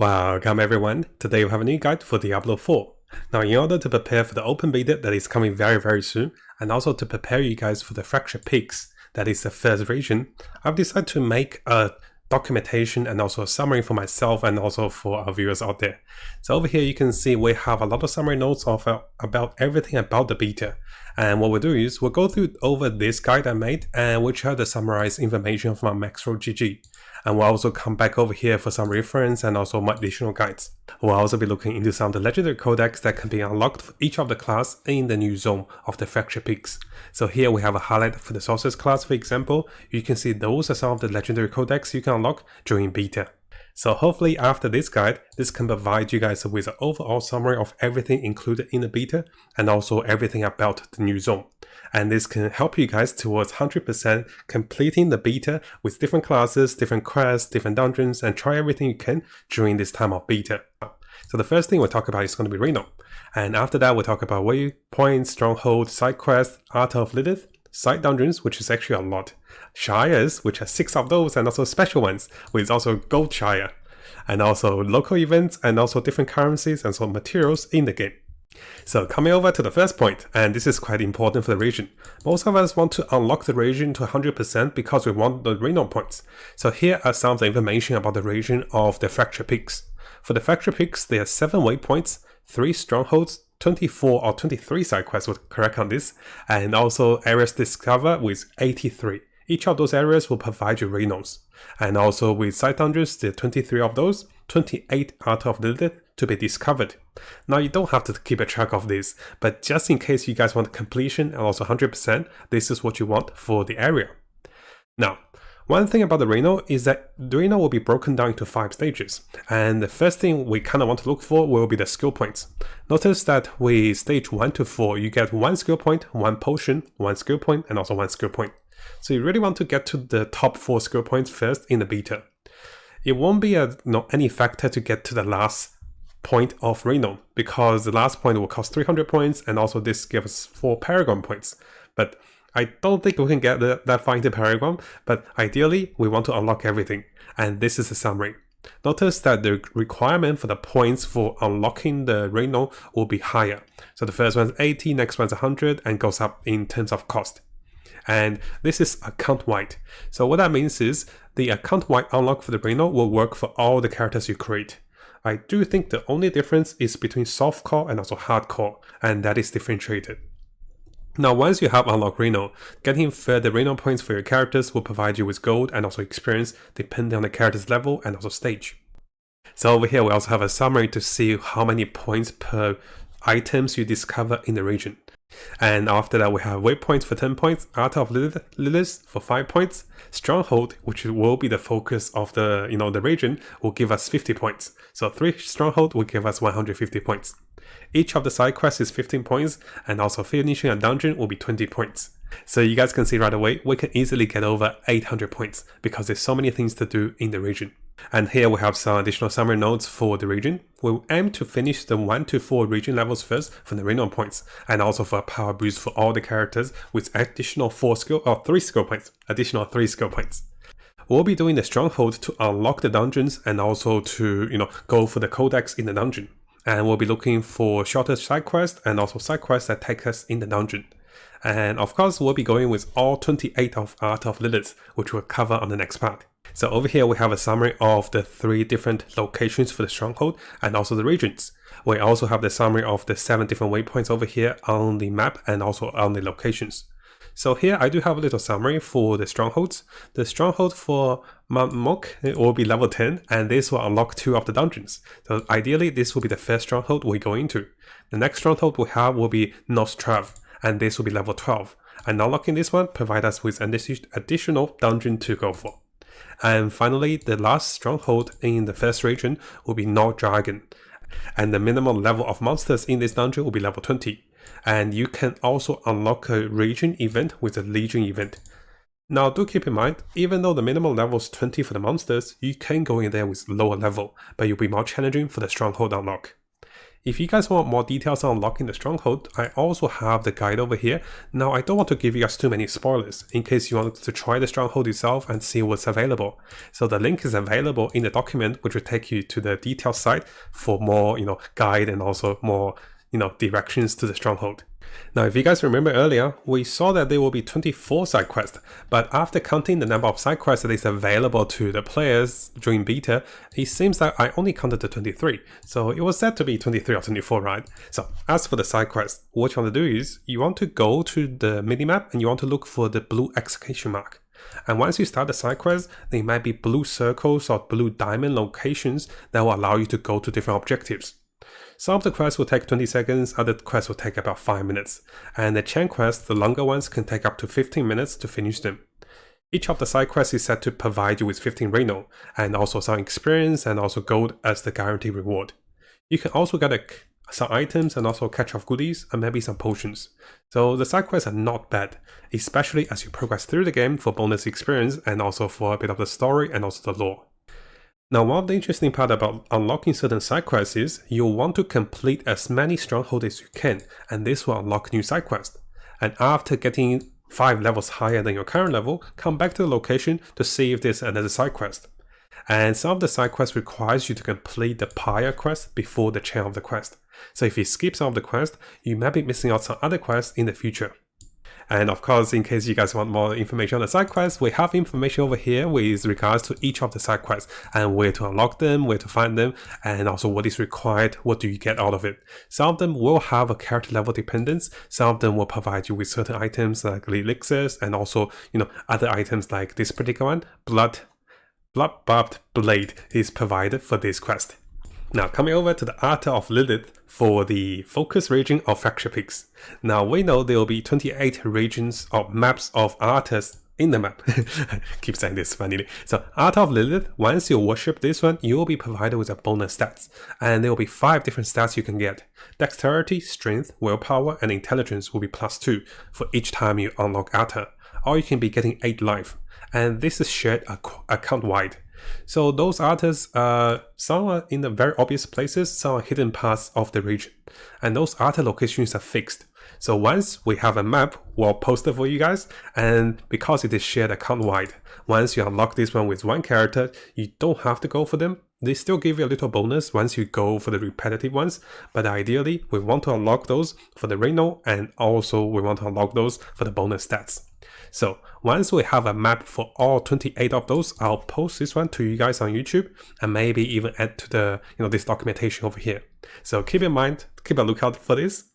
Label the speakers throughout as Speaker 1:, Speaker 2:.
Speaker 1: Welcome everyone, today we have a new guide for Diablo 4. Now in order to prepare for the open beta that is coming very soon, and also to prepare you guys for the Fractured Peaks, that is the first region, I've decided to make a documentation and also a summary for myself and also for our viewers out there. So over here you can see we have a lot of summary notes of about everything about the beta. And what we'll do is we'll go through over this guide I made and we'll try to summarize information from Maxroll GG. And we'll also come back over here for some reference and also more additional guides. We'll also be looking into some of the legendary codex that can be unlocked for each of the class in the new zone of the Fractured Peaks. So here we have a highlight for the Sorceress class, for example. You can see those are some of the legendary codex you can unlock during beta. So hopefully after this guide, this can provide you guys with an overall summary of everything included in the beta and also everything about the new zone. And this can help you guys towards 100% completing the beta with different classes, different quests, different dungeons, and try everything you can during this time of beta. So the first thing we'll talk about is going to be Reno. And after that, we'll talk about waypoints, stronghold, side quests, Art of Lilith, side dungeons, which is actually a lot, Shires, which are 6 of those, and also special ones, with also Gold Shire, and also local events, and also different currencies and so materials in the game. So coming over to the first point, and this is quite important for the region. Most of us want to unlock the region to 100% because we want the Reno points. So here are some of the information about the region of the Fractured Peaks. For the Fractured Peaks, there are 7 waypoints, 3 strongholds, 24 or 23 side quests were correct on this, and also areas discovered with 83. Each of those areas will provide you Renos. And also with side dungeons, there are 23 of those, 28 Art of Lilith to be discovered. Now you don't have to keep a track of this, but just in case you guys want completion and also 100%, this is what you want for the area. Now, one thing about the Reno is that the Reno will be broken down into 5 stages, and the first thing we kind of want to look for will be the skill points. Notice that with stage 1 to 4, you get 1 skill point, 1 potion, 1 skill point, and also 1 skill point. So you really want to get to the top 4 skill points first in the beta. It won't be any factor to get to the last point of Reno, because the last point will cost 300 points, and also this gives us 4 Paragon points. But I don't think we can get that far into Paragon, but ideally we want to unlock everything, and this is a summary. Notice that the requirement for the points for unlocking the Reno will be higher. So the first one's 80, next one's 100, and goes up in terms of cost. And this is account-wide. So what that means is the account-wide unlock for the Reno will work for all the characters you create. I do think the only difference is between softcore and also hardcore, and that is differentiated. Now once you have unlocked Reno, getting further Reno points for your characters will provide you with gold and also experience depending on the character's level and also stage. So over here we also have a summary to see how many points per items you discover in the region. And after that we have waypoints for 10 points, Art of Lilith for 5 points, Stronghold, which will be the focus of the the region, will give us 50 points. So 3 Stronghold will give us 150 points. Each of the side quests is 15 points, and also finishing a dungeon will be 20 points. So you guys can see right away, we can easily get over 800 points because there's so many things to do in the region. And here we have some additional summary notes for the region. We'll aim to finish the 1 to 4 region levels first for the Reno points, and also for a power boost for all the characters with additional 3 skill points. Additional 3 skill points. We'll be doing the Stronghold to unlock the dungeons and also to go for the codex in the dungeon. And we'll be looking for shorter side quests and also side quests that take us in the dungeon. And of course, we'll be going with all 28 of Art of Lilith, which we'll cover on the next part. So over here, we have a summary of the 3 different locations for the Stronghold and also the regions. We also have the summary of the 7 different waypoints over here on the map and also on the locations. So here I do have a little summary for the Strongholds. The Stronghold for Mount Mok will be level 10, and this will unlock 2 of the dungeons. So ideally this will be the first Stronghold we go into. The next Stronghold we have will be Nostrav, and this will be level 12. And unlocking this one provide us with an additional dungeon to go for. And finally, the last Stronghold in the first region will be Nord Dragon. And the minimum level of monsters in this dungeon will be level 20. And you can also unlock a region event with a Legion event. Now do keep in mind, even though the minimum level is 20 for the monsters, you can go in there with lower level, but you'll be more challenging for the Stronghold unlock. If you guys want more details on unlocking the stronghold, I also have the guide over here. Now, I don't want to give you guys too many spoilers in case you want to try the stronghold yourself and see what's available. So the link is available in the document, which will take you to the details site for more, guide and also more, directions to the stronghold. Now, if you guys remember earlier, we saw that there will be 24 side quests, but after counting the number of side quests that is available to the players during beta, it seems that I only counted the 23. So it was said to be 23 or 24, right? So as for the side quests, what you want to do is you want to go to the minimap and you want to look for the blue exclamation mark. And once you start the side quest, there might be blue circles or blue diamond locations that will allow you to go to different objectives. Some of the quests will take 20 seconds, other quests will take about 5 minutes. And the chain quests, the longer ones, can take up to 15 minutes to finish them. Each of the side quests is set to provide you with 15 Reno, and also some experience and also gold as the guaranteed reward. You can also get some items and also catch off goodies and maybe some potions. So the side quests are not bad, especially as you progress through the game for bonus experience and also for a bit of the story and also the lore. Now, one of the interesting part about unlocking certain side quests is you'll want to complete as many strongholds as you can, and this will unlock new side quests. And after getting 5 levels higher than your current level, come back to the location to see if there's another side quest. And some of the side quests requires you to complete the prior quest before the chain of the quest. So if you skip some of the quest, you might be missing out some other quests in the future. And of course, in case you guys want more information on the side quests, we have information over here with regards to each of the side quests and where to unlock them, where to find them, and also what is required, what do you get out of it. Some of them will have a character level dependence, some of them will provide you with certain items like elixirs, and also, other items like this particular one, Blood Barbed Blade is provided for this quest. Now, coming over to the Altar of Lilith for the focus region of Fracture Peaks. Now, we know there will be 28 regions or maps of altars in the map. Keep saying this funnily. So, Altar of Lilith, once you worship this one, you will be provided with a bonus stats. And there will be 5 different stats you can get. Dexterity, Strength, Willpower, and Intelligence will be +2 for each time you unlock altar. Or you can be getting 8 life. And this is shared account-wide. So those altars, some are in the very obvious places, some are hidden parts of the region. And those altar locations are fixed. So once we have a map, we'll post it for you guys. And because it is shared account-wide, once you unlock this one with one character, you don't have to go for them. They still give you a little bonus once you go for the repetitive ones. But ideally, we want to unlock those for the Reno, and also we want to unlock those for the bonus stats. So once we have a map for all 28 of those, I'll post this one to you guys on YouTube and maybe even add to the this documentation over here. So keep in mind, keep a lookout for this.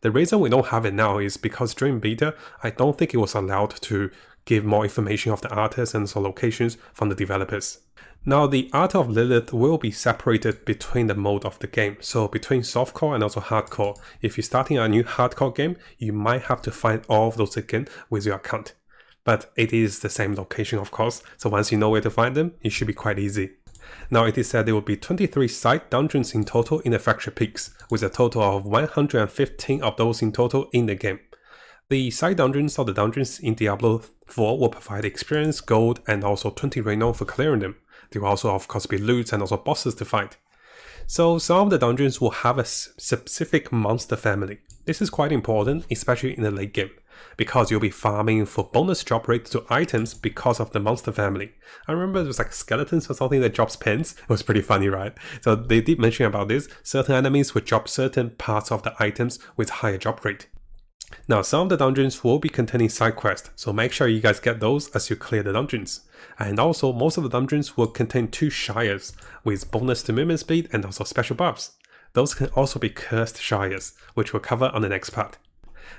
Speaker 1: The reason we don't have it now is because during beta, I don't think it was allowed to give more information of the altars and also locations from the developers. Now, the Altar of Lilith will be separated between the mode of the game. So between softcore and also hardcore. If you're starting a new hardcore game, you might have to find all of those again with your account. But it is the same location, of course. So once you know where to find them, it should be quite easy. Now, it is said there will be 23 side dungeons in total in the Fracture Peaks, with a total of 115 of those in total in the game. The side dungeons or the dungeons in Diablo 4 will provide experience, gold, and also 20 Reno for clearing them. There will also, of course, be loots and also bosses to fight. So some of the dungeons will have a specific monster family. This is quite important, especially in the late game, because you'll be farming for bonus drop rates to items because of the monster family. I remember there was like skeletons or something that drops pens. It was pretty funny, right? So they did mention about this. Certain enemies would drop certain parts of the items with higher drop rate. Now, some of the dungeons will be containing side quests, so make sure you guys get those as you clear the dungeons. And also, most of the dungeons will contain 2 Shires, with bonus to movement speed and also special buffs. Those can also be cursed Shires, which we'll cover on the next part.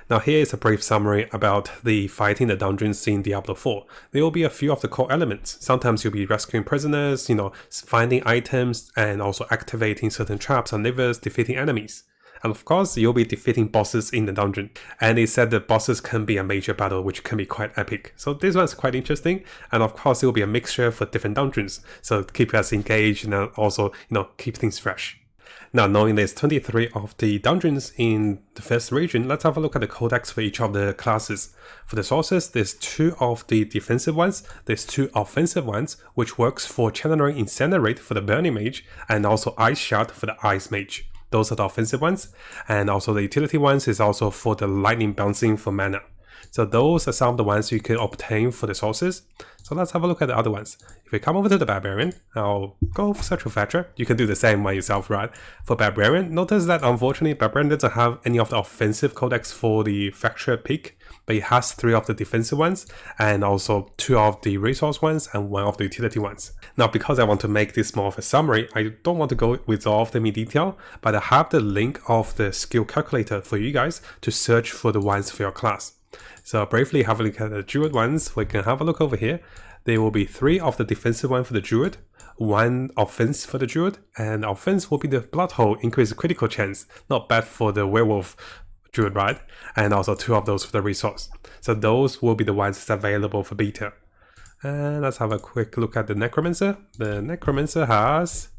Speaker 1: Now, here is a brief summary about the fighting the dungeons in Diablo 4. There will be a few of the core elements. Sometimes you'll be rescuing prisoners, finding items, and also activating certain traps and levers, defeating enemies. And of course, you'll be defeating bosses in the dungeon. And it said that bosses can be a major battle, which can be quite epic. So this one's quite interesting. And of course, it will be a mixture for different dungeons. So keep us engaged and also, keep things fresh. Now, knowing there's 23 of the dungeons in the first region, let's have a look at the codex for each of the classes. For the sources, there's 2 of the defensive ones, there's 2 offensive ones, which works for channeling Incinerate for the Burning Mage, and also Ice Shard for the Ice Mage. Those are the offensive ones. And also the utility ones is also for the lightning bouncing for mana. So those are some of the ones you can obtain for the sources. So let's have a look at the other ones. If we come over to the Barbarian, I'll go for Central Fetcher. You can do the same by yourself, right? For Barbarian, notice that unfortunately Barbarian doesn't have any of the offensive codex for the Fracture Peak, but it has 3 of the defensive ones, and also 2 of the resource ones, and 1 of the utility ones. Now, because I want to make this more of a summary, I don't want to go with all of them in detail, but I have the link of the skill calculator for you guys to search for the ones for your class. So briefly have a look at the Druid ones. We can have a look over here. There will be 3 of the defensive one for the Druid, 1 offense for the Druid, and offense will be the Blood Hole, increase critical chance. Not bad for the Werewolf Druid, right? And also 2 of those for the resource. So those will be the ones that's available for beta. And let's have a quick look at the Necromancer. The Necromancer has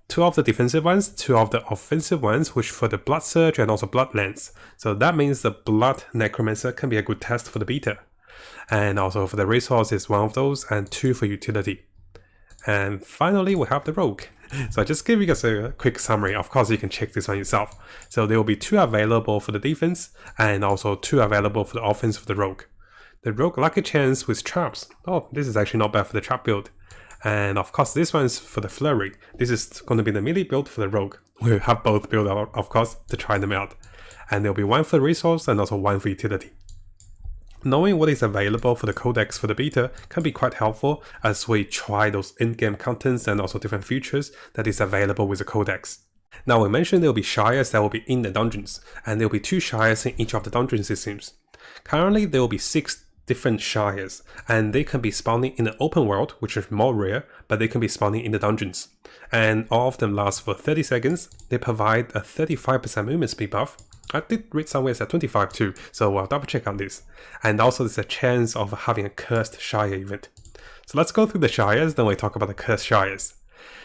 Speaker 1: 2 of the defensive ones, 2 of the offensive ones, which for the Blood Surge and also Blood Lance. So that means the Blood Necromancer can be a good test for the beta. And also for the resource is 1 of those, and 2 for utility. And finally we have the Rogue. So I just give you guys a quick summary. Of course you can check this one yourself. So there will be 2 available for the defense, and also 2 available for the offense for the Rogue. The Rogue Lucky Chance with Traps. Oh, this is actually not bad for the trap build. And of course this one's for the Flurry. This is going to be the melee build for the Rogue. We'll have both build of course to try them out. And there'll be 1 for resource and also 1 for utility. Knowing what is available for the codex for the beta can be quite helpful as we try those in-game contents and also different features that is available with the codex. Now we mentioned there will be Shires that will be in the dungeons, and there will be 2 Shires in each of the dungeons it seems. Currently there will be 6 different Shires, and they can be spawning in the open world, which is more rare, but they can be spawning in the dungeons. And all of them last for 30 seconds. They provide a 35% movement speed buff. I did read somewhere it's at 25 too, so I'll double check on this. And also there's a chance of having a cursed Shire event. So let's go through the Shires, then we'll talk about the cursed Shires.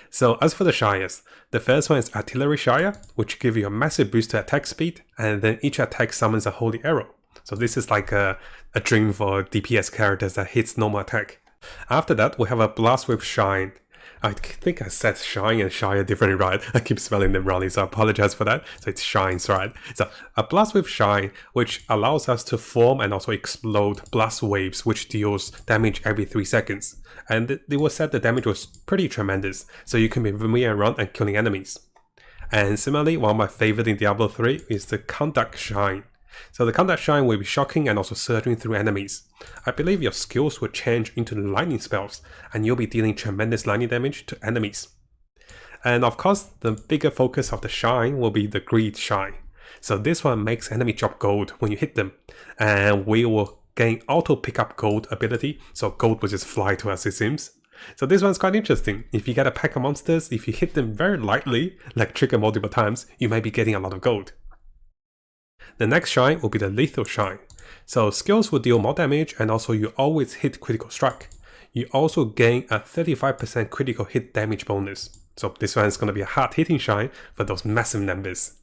Speaker 1: So as for the Shires, the first one is Artillery Shire, which give you a massive boost to attack speed, and then each attack summons a holy arrow. So this is like a dream for DPS characters that hits normal attack. After that, we have a Blast with Shine. I think I said Shine and Shire differently, right? I keep spelling them wrongly, so I apologize for that. So it's Shines, right? So a Blast with Shine, which allows us to form and also explode blast waves, which deals damage every 3 seconds. And it was said the damage was pretty tremendous, so you can be moving around and killing enemies. And similarly, one of my favorite in Diablo 3 is the Conduct Shine. So the Conduct Shine will be shocking and also surging through enemies. I believe your skills will change into lightning spells, and you'll be dealing tremendous lightning damage to enemies. And of course, the bigger focus of the Shine will be the Greed Shine. So this one makes enemy drop gold when you hit them, and we will gain auto pick up gold ability, so gold will just fly to us it seems. So this one's quite interesting. If you get a pack of monsters, if you hit them very lightly, like trigger multiple times, you may be getting a lot of gold. The next Shine will be the Lethal Shine. So skills will deal more damage, and also you always hit critical strike. You also gain a 35% critical hit damage bonus. So this one is going to be a hard hitting Shine for those massive numbers.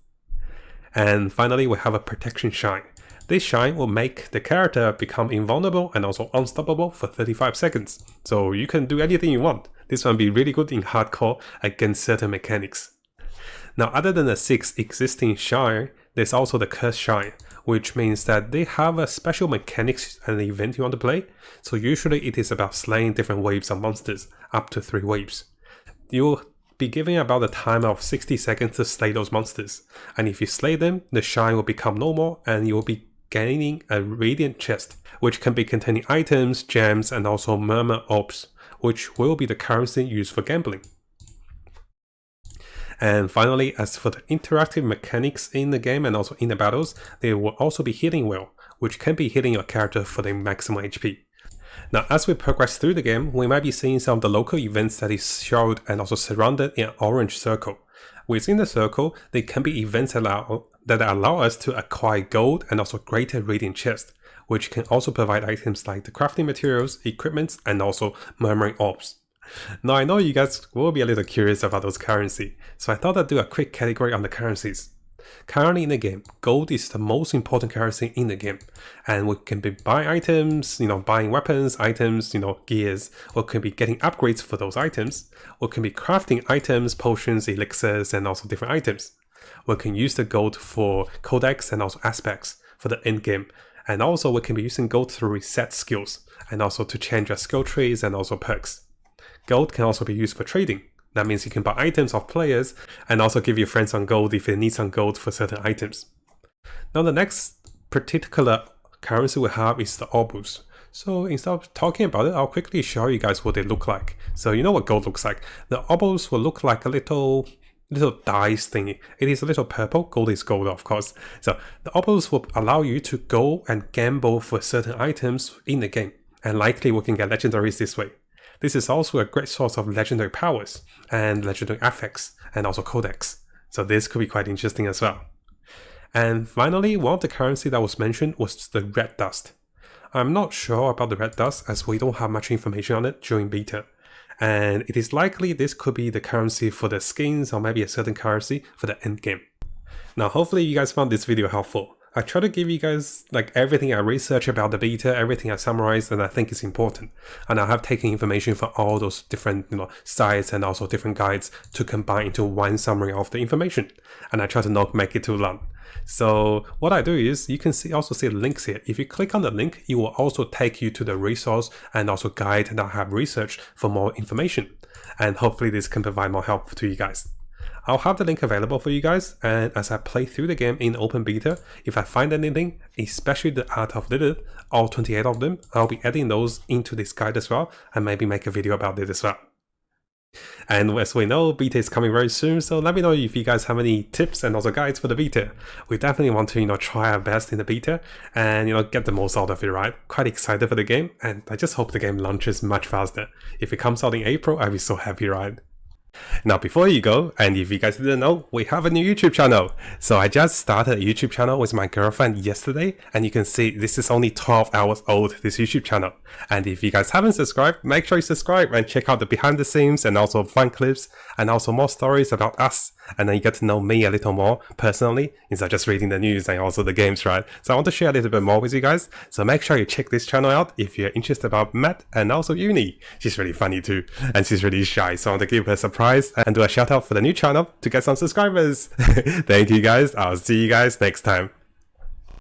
Speaker 1: And finally we have a Protection Shine. This Shine will make the character become invulnerable and also unstoppable for 35 seconds. So you can do anything you want. This one will be really good in hardcore against certain mechanics. Now other than the 6 existing Shine, there's also the Cursed Shine, which means that they have a special mechanics and event you want to play. So usually it is about slaying different waves of monsters, up to 3 waves. You'll be given about a time of 60 seconds to slay those monsters, and if you slay them, the Shine will become normal and you will be gaining a Radiant Chest, which can be containing items, gems, and also Murmur Orbs, which will be the currency used for gambling. And finally, as for the interactive mechanics in the game and also in the battles, there will also be Healing Well, which can be healing your character for the maximum HP. Now as we progress through the game, we might be seeing some of the local events that is showed and also surrounded in an orange circle. Within the circle, there can be events that allow us to acquire gold and also greater Radiant Chest, which can also provide items like the crafting materials, equipment, and also Murmuring Orbs. Now I know you guys will be a little curious about those currency, so I thought I'd do a quick category on the currencies. Currently in the game, gold is the most important currency in the game, and we can be buying items, buying weapons, items, gears, or can be getting upgrades for those items, or can be crafting items, potions, elixirs, and also different items. We can use the gold for codex and also aspects for the end game, and also we can be using gold to reset skills, and also to change our skill trees and also perks. Gold can also be used for trading. That means you can buy items off players and also give your friends some gold if they need some gold for certain items. Now the next particular currency we have is the obus. So instead of talking about it, I'll quickly show you guys what they look like. So you know what gold looks like. The obus will look like a little dice thingy. It is a little purple. Gold is gold, of course. So the obus will allow you to go and gamble for certain items in the game. And likely we can get legendaries this way. This is also a great source of legendary powers and legendary affects and also codex. So this could be quite interesting as well. And finally, one of the currency that was mentioned was the red dust. I'm not sure about the red dust as we don't have much information on it during beta. And it is likely this could be the currency for the skins or maybe a certain currency for the end game. Now hopefully you guys found this video helpful. I try to give you guys everything I research about the beta, everything I summarized and I think is important. And I have taken information from all those different sites and also different guides to combine into one summary of the information. And I try to not make it too long. So what I do is you can also see the links here. If you click on the link, it will also take you to the resource and also guide that I have researched for more information. And hopefully this can provide more help to you guys. I'll have the link available for you guys, and as I play through the game in open beta, if I find anything, especially the Art of Lilith, all 28 of them, I'll be adding those into this guide as well, and maybe make a video about it as well. And as we know, beta is coming very soon, so let me know if you guys have any tips and also guides for the beta. We definitely want to try our best in the beta and get the most out of it, right? Quite excited for the game, and I just hope the game launches much faster. If it comes out in April, I'll be so happy, right? Now before you go, and if you guys didn't know, we have a new YouTube channel. So I just started a YouTube channel with my girlfriend yesterday, and you can see this is only 12 hours old, this YouTube channel. And if you guys haven't subscribed, make sure you subscribe and check out the behind the scenes and also fun clips and also more stories about us. And then you get to know me a little more personally instead of just reading the news and also the games, right? So I want to share a little bit more with you guys. So make sure you check this channel out if you're interested about Matt and also Uni. She's really funny too, and she's really shy. So I want to give her a surprise and do a shout out for the new channel to get some subscribers. Thank you guys. I'll see you guys next time.